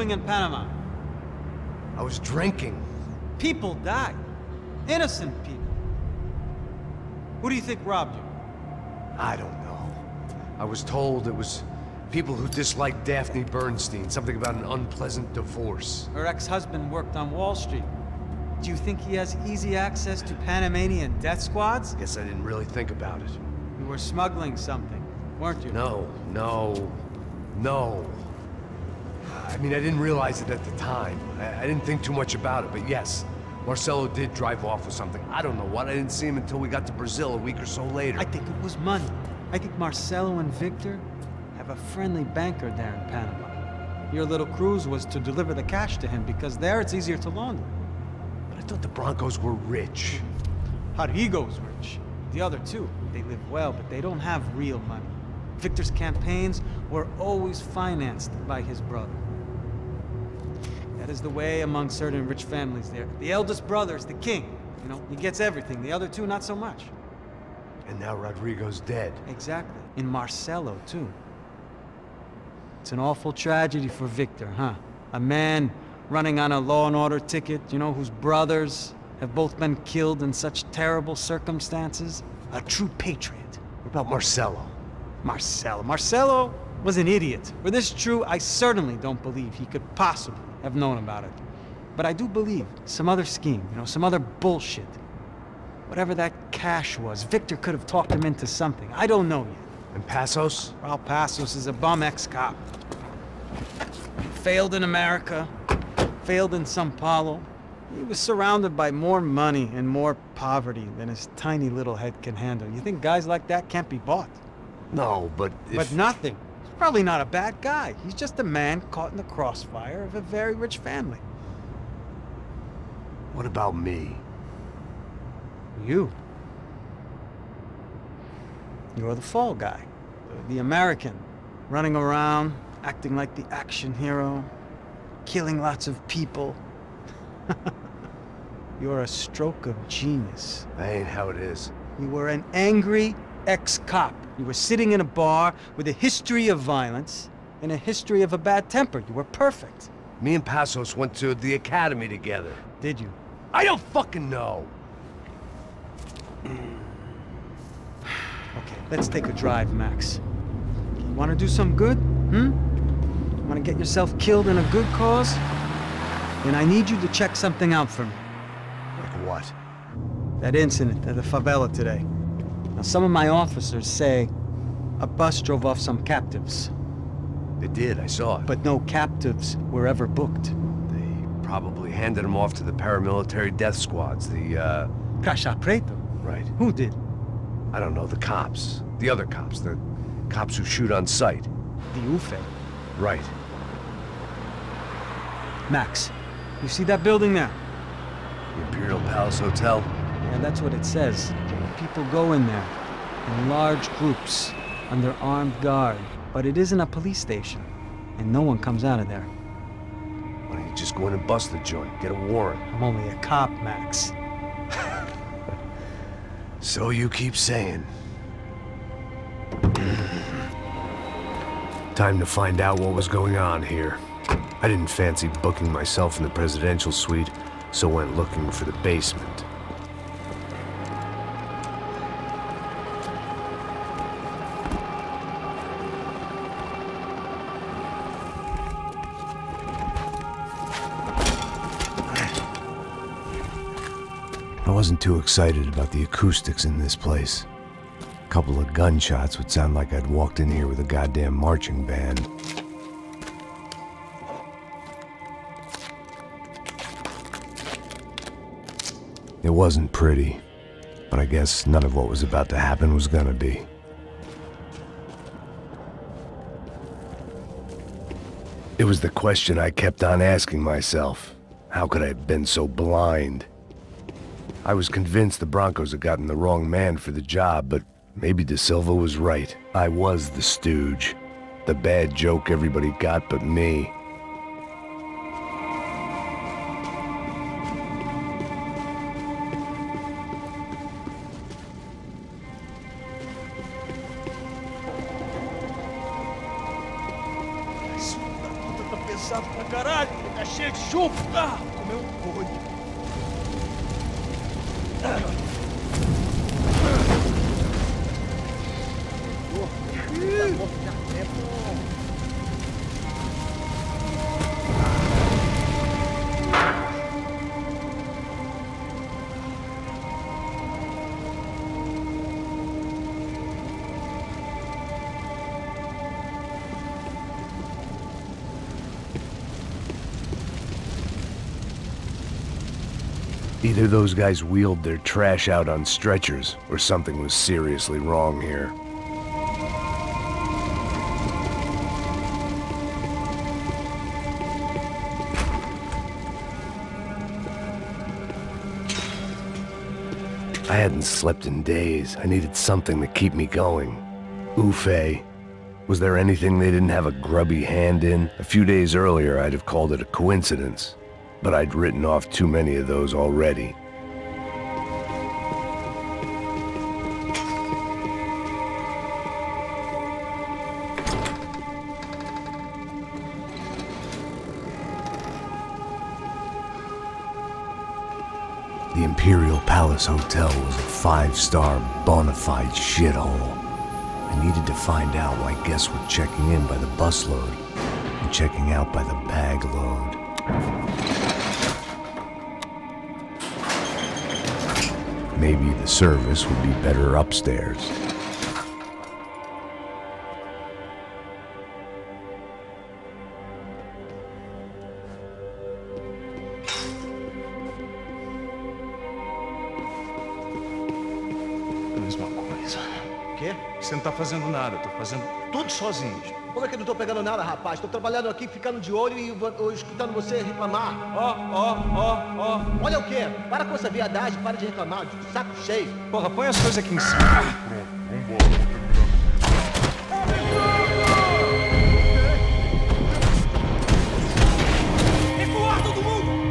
doing in Panama? I was drinking. People died. Innocent people. Who do you think robbed you? I don't know. I was told it was people who disliked Daphne Bernstein, something about an unpleasant divorce. Her ex-husband worked on Wall Street. Do you think he has easy access to Panamanian death squads? Guess I didn't really think about it. You were smuggling something, weren't you? No. I mean, I didn't realize it at the time. I didn't think too much about it, but yes, Marcelo did drive off with something. I don't know what. I didn't see him until we got to Brazil a week or so later. I think it was money. I think Marcelo and Victor have a friendly banker there in Panama. Your little cruise was to deliver the cash to him because there it's easier to launder. But I thought the Broncos were rich. Rodrigo's rich. The other two, they live well, but they don't have real money. Victor's campaigns were always financed by his brother. That is the way among certain rich families there. The eldest brother is the king. You know, he gets everything. The other two, not so much. And now Rodrigo's dead. Exactly. And Marcelo, too. It's an awful tragedy for Victor, huh? A man running on a law and order ticket, you know, whose brothers have both been killed in such terrible circumstances. A true patriot. What about Marcelo? Marcelo was an idiot. Were this true, I certainly don't believe he could possibly have known about it. But I do believe some other scheme, you know, some other bullshit. Whatever that cash was, Victor could have talked him into something. I don't know yet. And Passos? Raul Passos is a bum ex-cop. Failed in America, failed in Sao Paulo. He was surrounded by more money and more poverty than his tiny little head can handle. You think guys like that can't be bought? No, but if... But nothing. He's probably not a bad guy. He's just a man caught in the crossfire of a very rich family. What about me? You. You're the fall guy. The American. Running around, acting like the action hero. Killing lots of people. You're a stroke of genius. That ain't how it is. You were an angry ex-cop. You were sitting in a bar with a history of violence and a history of a bad temper. You were perfect. Me and Passos went to the academy together. Did you? I don't fucking know! Okay, let's take a drive, Max. You want to do some good? Want to get yourself killed in a good cause? Then I need you to check something out for me. Like what? That incident at the favela today. Now, some of my officers say a bus drove off some captives. They did, I saw it. But no captives were ever booked. They probably handed them off to the paramilitary death squads, the, Caixa Preto? Right. Who did? I don't know, the cops. The other cops, the cops who shoot on sight. The UFE. Right. Max, you see that building there? The Imperial Palace Hotel? Yeah, that's what it says. People go in there, in large groups, under armed guard. But it isn't a police station, and no one comes out of there. Why don't you just go in and bust the joint, get a warrant? I'm only a cop, Max. So you keep saying. Time to find out what was going on here. I didn't fancy booking myself in the presidential suite, so went looking for the basement. I wasn't too excited about the acoustics in this place. A couple of gunshots would sound like I'd walked in here with a goddamn marching band. It wasn't pretty, but I guess none of what was about to happen was gonna be. It was the question I kept on asking myself. How could I have been so blind? I was convinced the Broncos had gotten the wrong man for the job, but maybe De Silva was right. I was the stooge. The bad joke everybody got but me. cansado pra caralho. Tá cheio de chumbo. Ah, comeu um coelho. Either those guys wheeled their trash out on stretchers, or something was seriously wrong here. I hadn't slept in days. I needed something to keep me going. Ufe. Was there anything they didn't have a grubby hand in? A few days earlier, I'd have called it a coincidence. But I'd written off too many of those already. The Imperial Palace Hotel was a 5-star bona fide shithole. I needed to find out why guests were checking in by the busload and checking out by the bag load. Maybe the service would be better upstairs. Mesma coisa. Quê? Você não tá fazendo nada, eu tô fazendo tudo sozinho. Como é que eu não tô pegando nada, rapaz? Tô trabalhando aqui, ficando de olho e escutando você reclamar. Ó. Olha o quê? Para com essa viadagem, para de reclamar, de saco cheio. Porra, põe as coisas aqui em cima. Recuar todo mundo!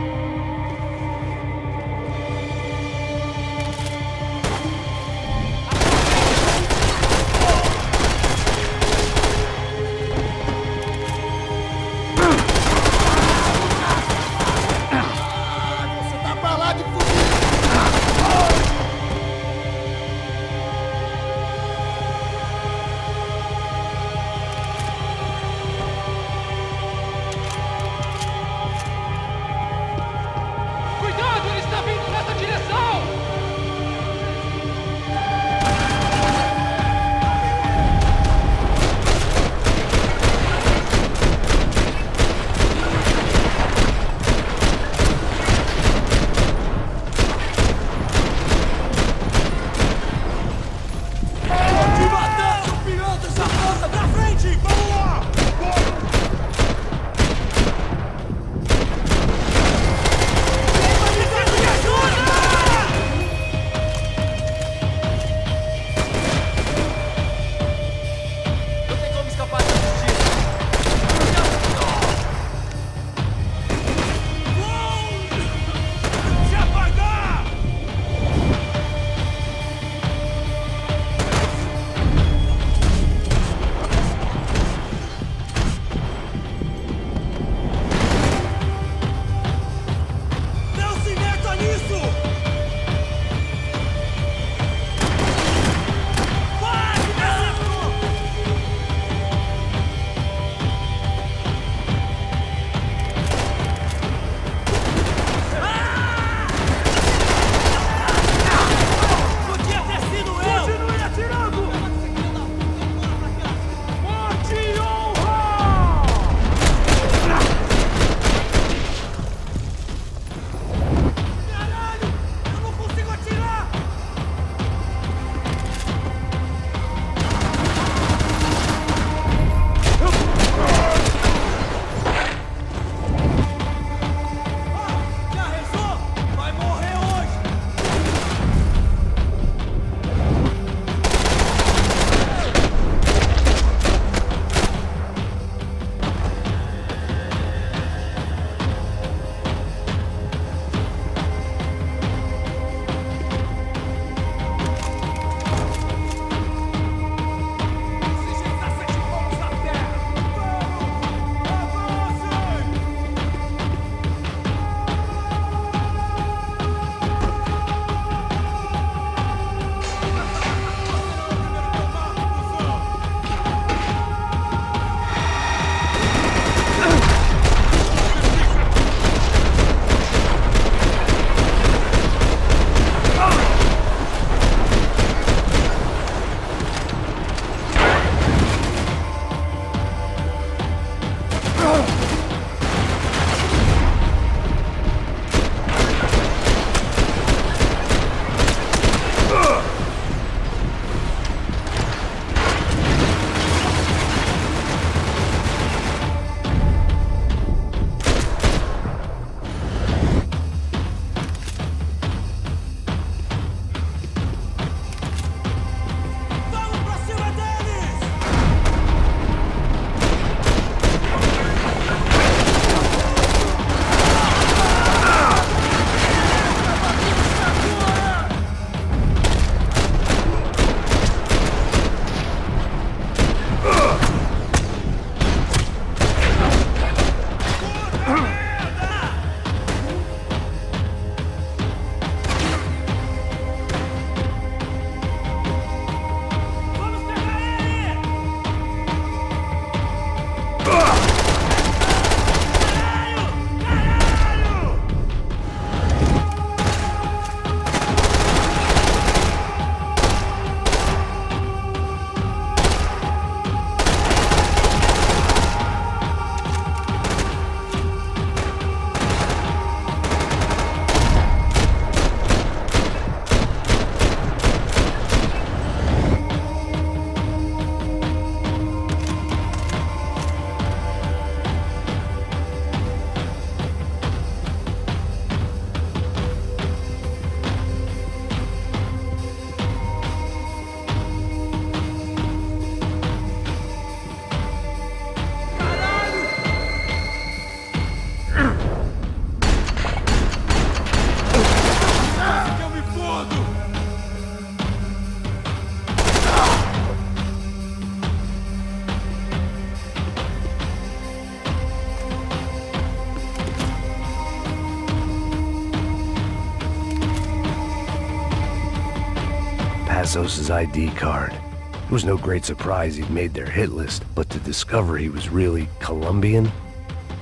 Passos' ID card. It was no great surprise he'd made their hit list, but to discover he was really Colombian?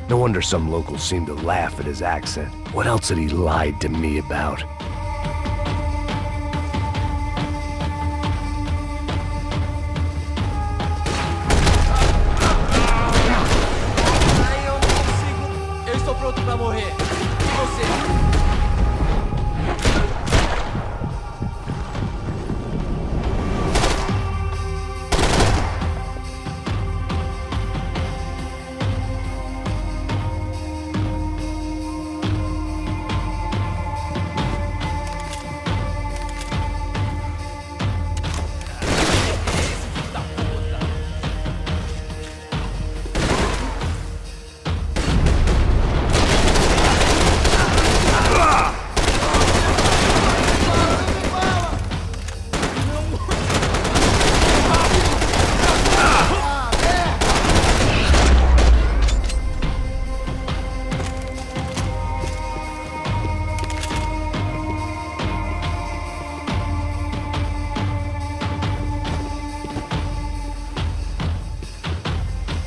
No wonder some locals seemed to laugh at his accent. What else had he lied to me about? Eu estou pronto pra morrer. E você?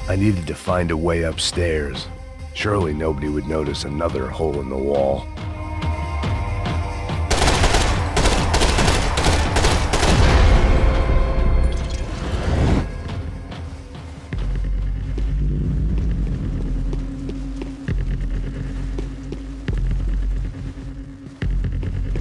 I needed to find a way upstairs. Surely nobody would notice another hole in the wall.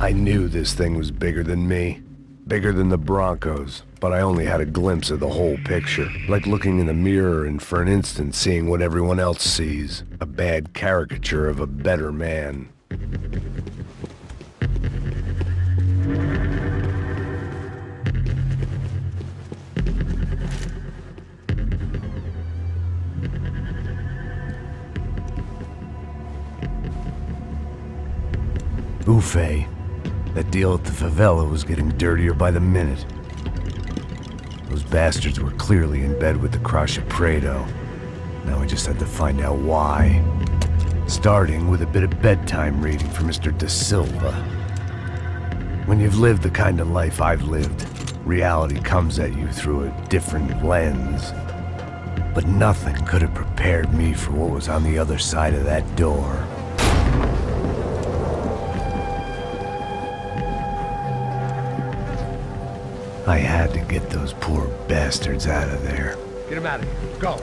I knew this thing was bigger than me. Bigger than the Broncos, but I only had a glimpse of the whole picture. Like looking in the mirror and for an instant seeing what everyone else sees. A bad caricature of a better man. Buffet. That deal at the favela was getting dirtier by the minute. Those bastards were clearly in bed with the Crusher Prado. Now I just had to find out why. Starting with a bit of bedtime reading for Mr. Da Silva. When you've lived the kind of life I've lived, reality comes at you through a different lens. But nothing could have prepared me for what was on the other side of that door. I had to get those poor bastards out of there. Get him out of here. Go.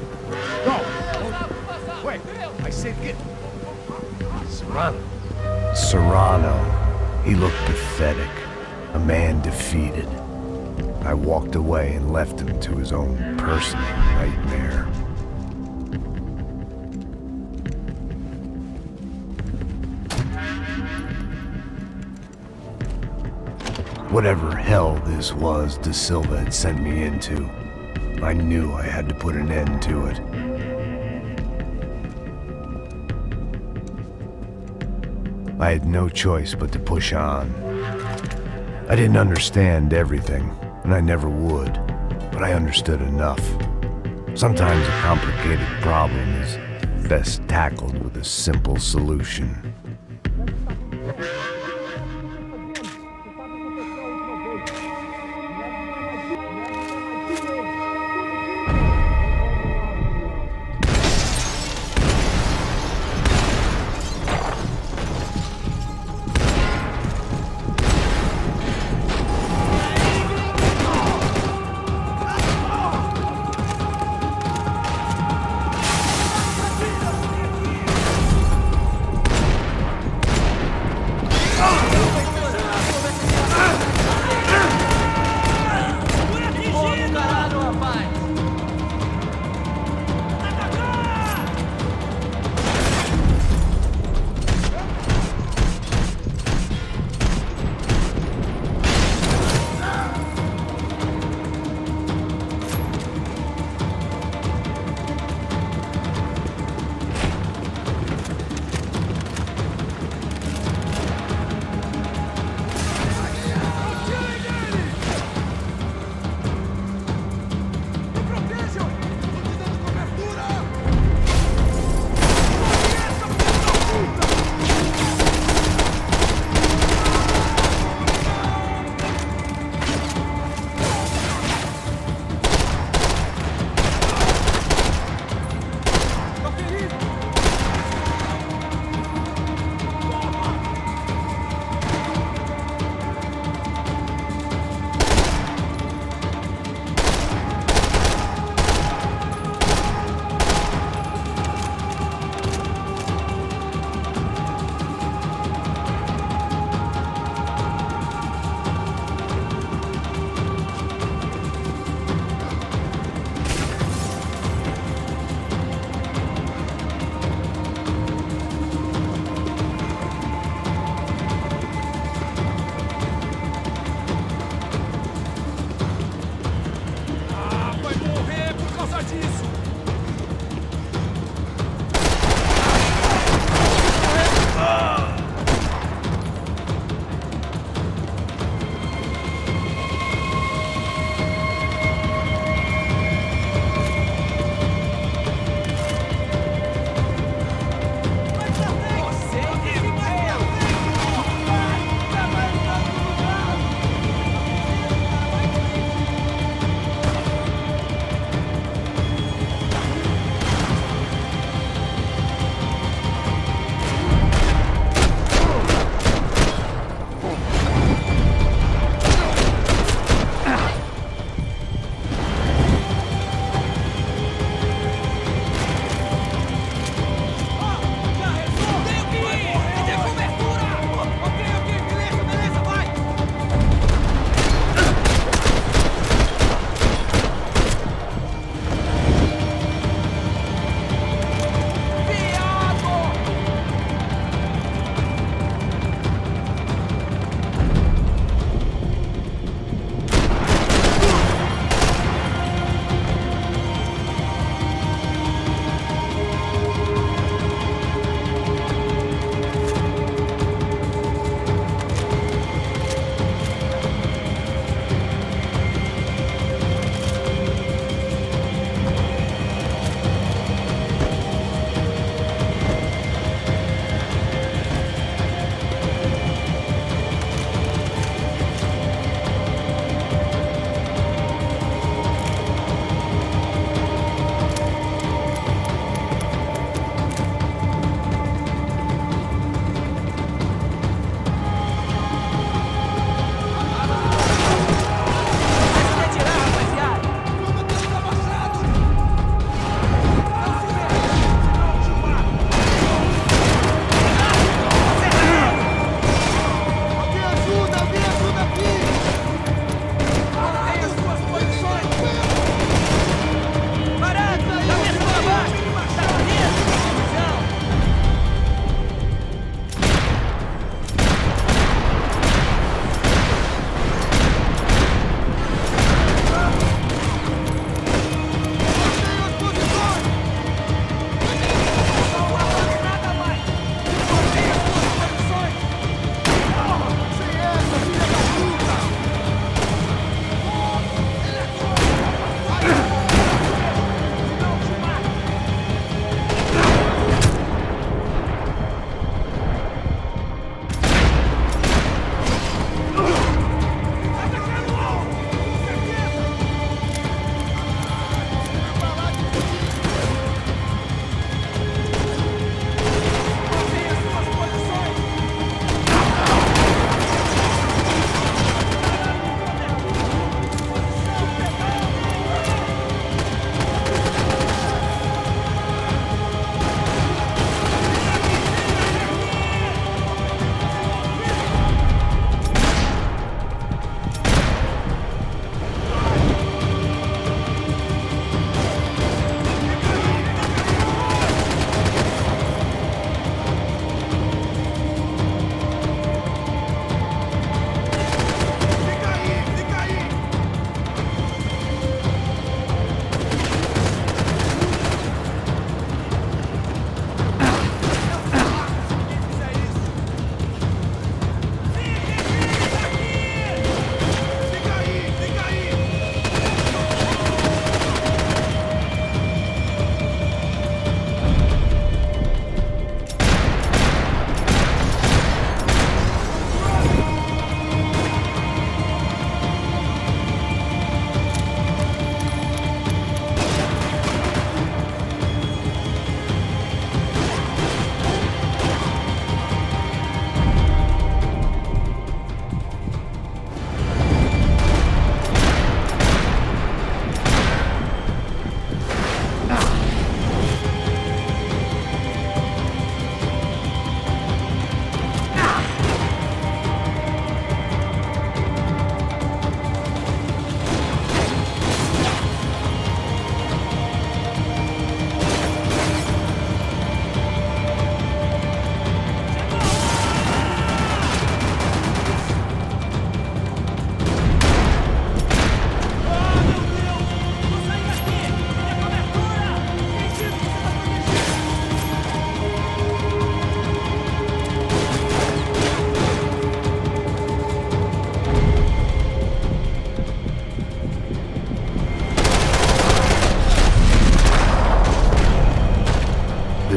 Go. Wait. I said get... Serrano. Serrano. He looked pathetic. A man defeated. I walked away and left him to his own personal nightmare. Whatever hell this was Da Silva had sent me into, I knew I had to put an end to it. I had no choice but to push on. I didn't understand everything, and I never would, but I understood enough. Sometimes a complicated problem is best tackled with a simple solution.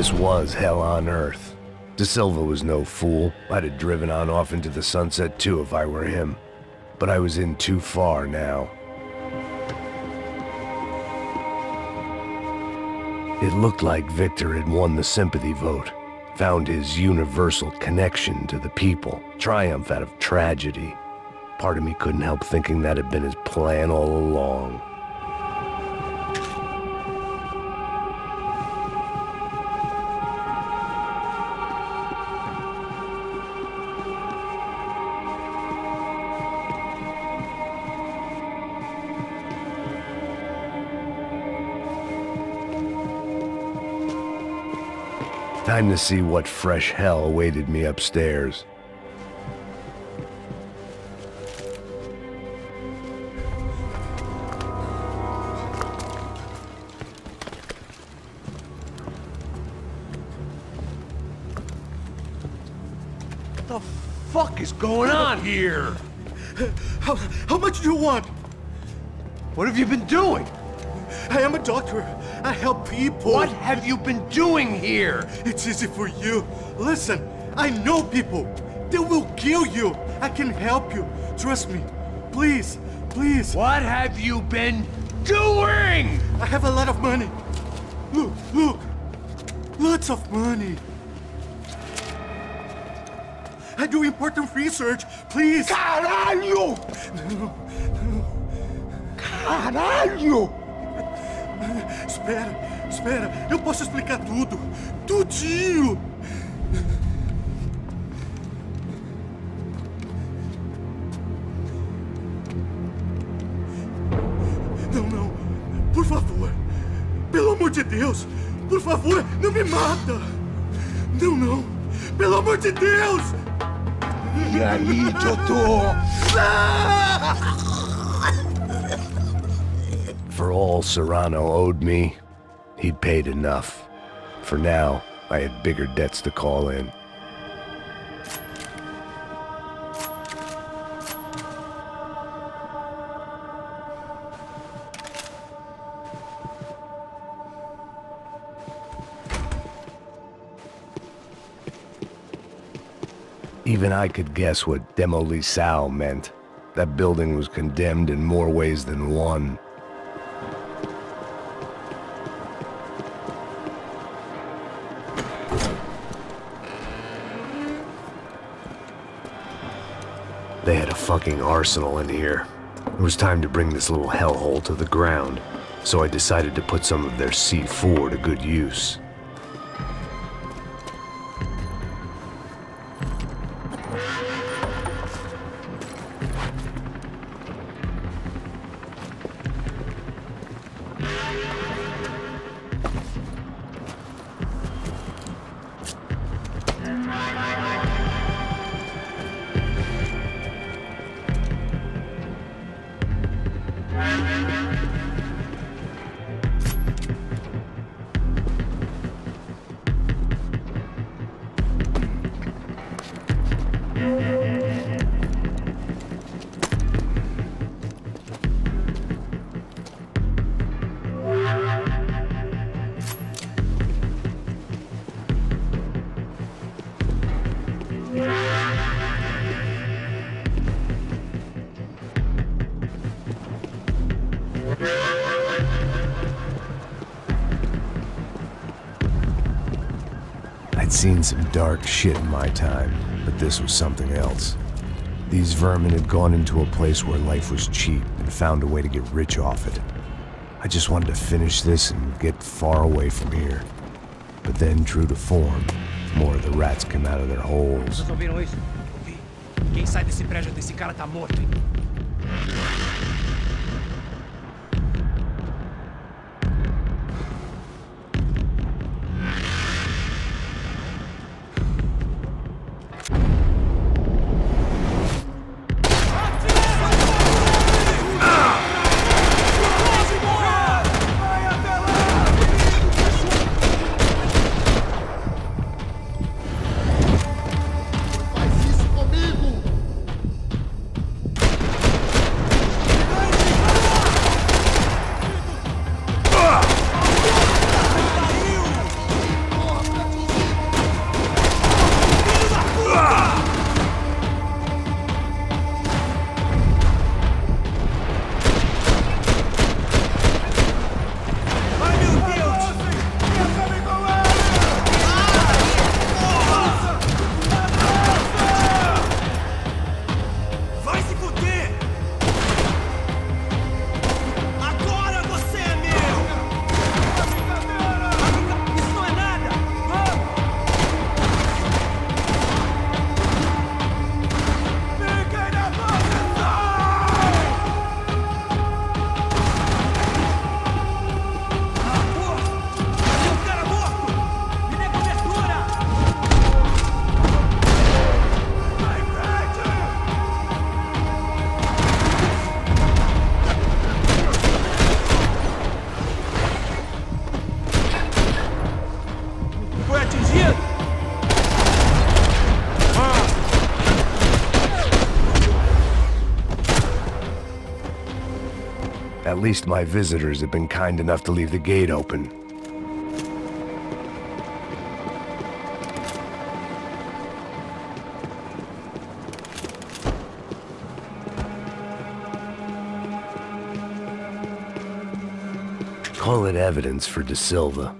This was hell on earth. De Silva was no fool. I'd have driven on off into the sunset too if I were him. But I was in too far now. It looked like Victor had won the sympathy vote, found his universal connection to the people, triumph out of tragedy. Part of me couldn't help thinking that had been his plan all along. Time to see what fresh hell awaited me upstairs. What the fuck is going on here? How much do you want? What have you been doing? I am a doctor. I help people. What have you been doing here? It's easy for you. Listen, I know people. They will kill you. I can help you. Trust me. Please, please. What have you been doing? I have a lot of money. Look, look. Lots of money. I do important research. Please. Caralho! No. Caralho! Espera. Eu posso explicar tudo. Tudinho. Não. Por favor. Pelo amor de Deus. Por favor, não me mata. Não. Pelo amor de Deus. E aí, doutor? For all Serrano owed me, he'd paid enough. For now, I had bigger debts to call in. Even I could guess what demolissao meant. That building was condemned in more ways than one. They had a fucking arsenal in here. It was time to bring this little hellhole to the ground, so I decided to put some of their C4 to good use. I'd seen some dark shit in my time, but this was something else. These vermin had gone into a place where life was cheap and found a way to get rich off it. I just wanted to finish this and get far away from here. But then, true to form, more of the rats come out of their holes. Vocês ouviram isso? Ouvi. Quem sai desse prédio desse cara tá morto, hein? At least my visitors have been kind enough to leave the gate open. Call it evidence for De Silva.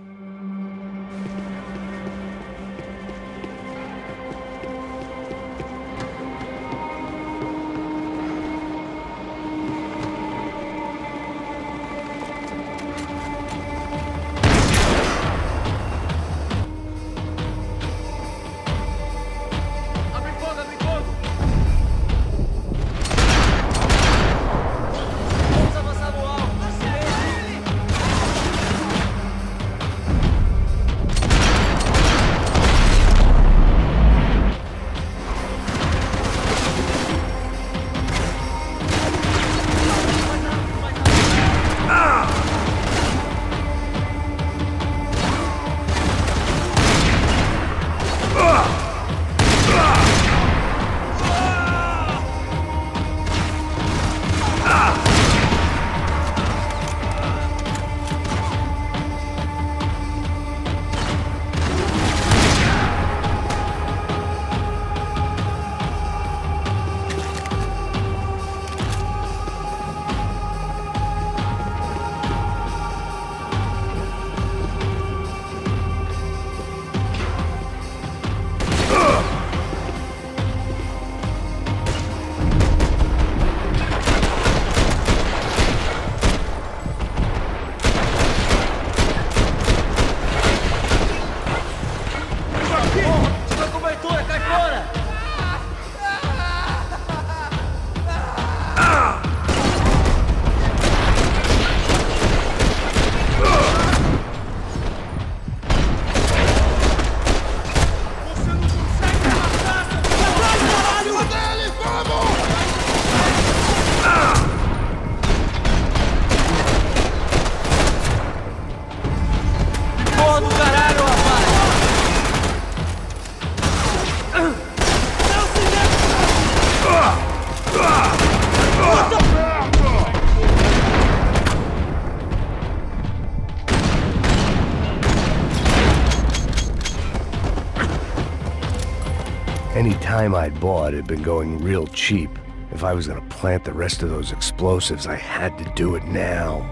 Any time I'd bought had been going real cheap. If I was gonna plant the rest of those explosives, I had to do it now.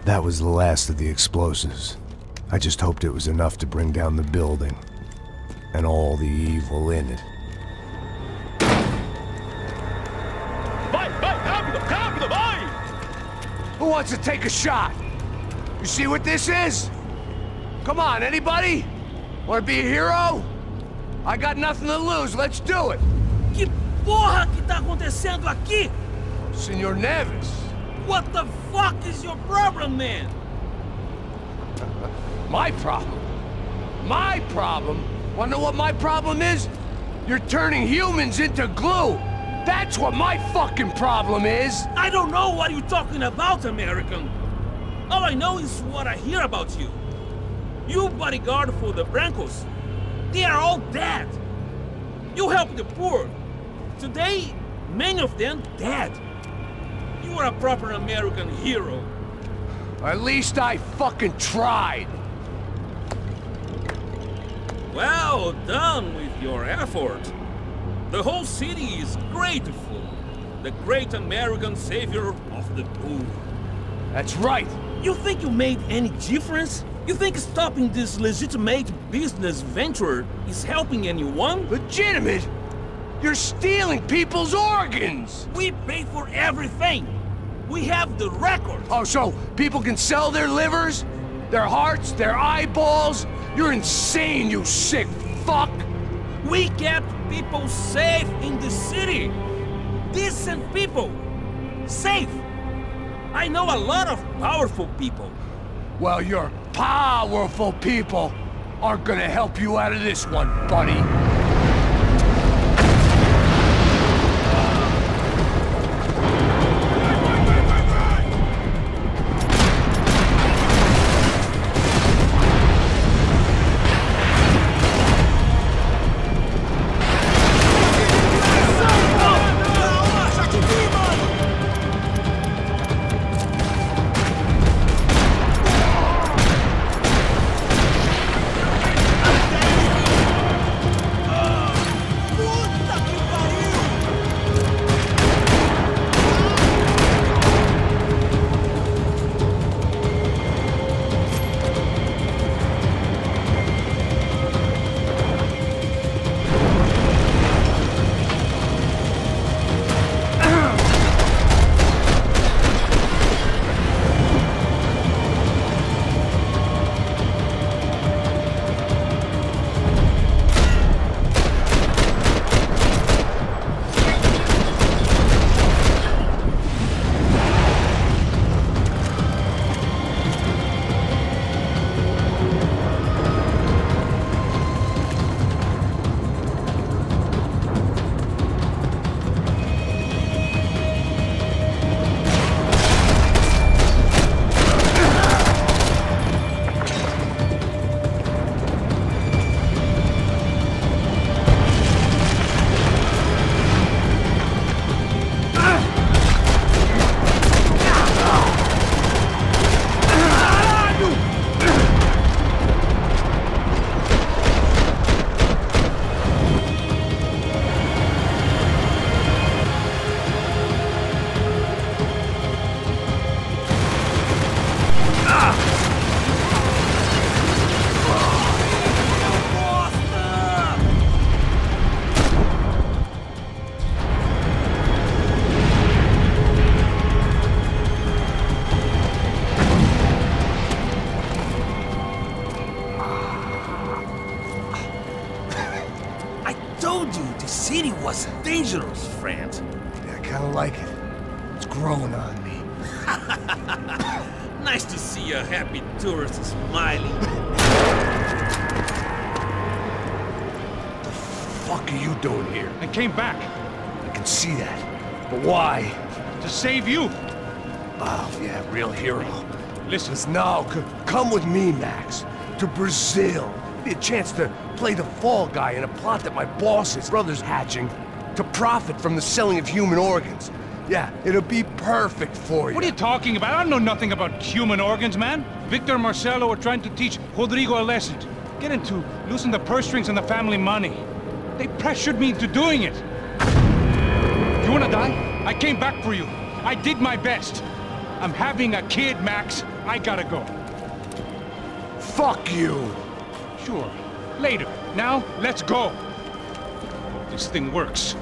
That was the last of the explosives. I just hoped it was enough to bring down the building and all the evil in it. Vai, vai, rápido, rápido, vai! Who wants to take a shot? You see what this is? Come on, anybody? Want to be a hero? I got nothing to lose, let's do it! Que porra que tá acontecendo aqui? Senor Neves. What the fuck is your problem, man? My problem? My problem? Wanna know what my problem is? You're turning humans into glue! That's what my fucking problem is! I don't know what you're talking about, American. All I know is what I hear about you. You bodyguard for the Brancos. They are all dead. You help the poor. Today, many of them dead. You are a proper American hero. At least I fucking tried! Well done with your effort. The whole city is grateful. The great American savior of the poor. That's right! You think you made any difference? You think stopping this legitimate business venture is helping anyone? Legitimate? You're stealing people's organs! We pay for everything. We have the record. Oh, so people can sell their livers? Their hearts? Their eyeballs? You're insane, you sick fuck! We kept people safe in the city. Decent people. Safe. I know a lot of powerful people. Well, your powerful people aren't gonna help you out of this one, buddy. city was dangerous, friend. Yeah, I kinda like it. It's growing on me. Nice to see a happy tourist smiling. What the fuck are you doing here? I came back I can see that. But why? to save you. Oh, yeah, real hero. Listen, No, come with me, Max. To Brazil. Be a chance to play the fall guy in a plot that my boss's brother's hatching to profit from the selling of human organs. Yeah, it'll be perfect for you. what are you talking about? I know nothing about human organs, man. Victor and Marcelo were trying to teach Rodrigo a lesson. Get him to loosen the purse strings and the family money. They pressured me into doing it. You wanna die? I came back for you. I did my best. I'm having a kid, Max. I gotta go. Fuck you! Sure. Later. Now, let's go. This thing works.